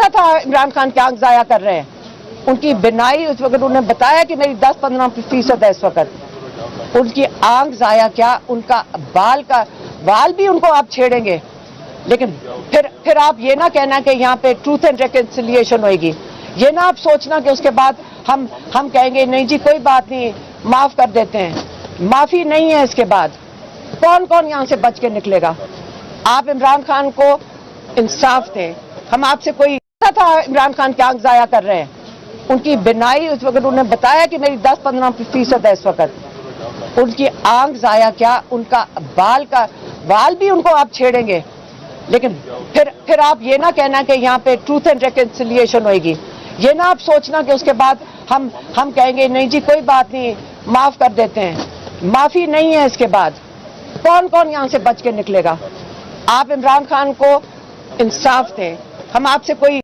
पता था इमरान खान के आंख जाया कर रहे हैं, उनकी बिनाई उस वक्त उन्होंने बताया कि मेरी 10-15% है इस वक्त। उनकी आंख जाया क्या, उनका बाल भी उनको आप छेड़ेंगे, लेकिन फिर आप ये ना कहना कि यहाँ पे ट्रूथ एंड रिकन्सिलिएशन होएगी। ये ना आप सोचना कि उसके बाद हम कहेंगे नहीं जी कोई बात नहीं, माफ कर देते हैं। माफी नहीं है इसके बाद। कौन कौन यहाँ से बच के निकलेगा? आप इमरान खान को इंसाफ दें। हम आपसे कोई पता था इमरान खान के आंख जाया कर रहे हैं, उनकी बिनाई उस वक्त उन्होंने बताया कि मेरी 10-15% है इस वक्त। उनकी आंख जाया क्या, उनका बाल भी उनको आप छेड़ेंगे, लेकिन फिर आप ये ना कहना कि यहाँ पे ट्रूथ एंड रिकन्सिलिएशन होएगी। ये ना आप सोचना कि उसके बाद हम कहेंगे नहीं जी कोई बात नहीं, माफ कर देते हैं। माफी नहीं है इसके बाद। कौन कौन यहाँ से बच के निकलेगा? आप इमरान खान को इंसाफ दें। हम आपसे कोई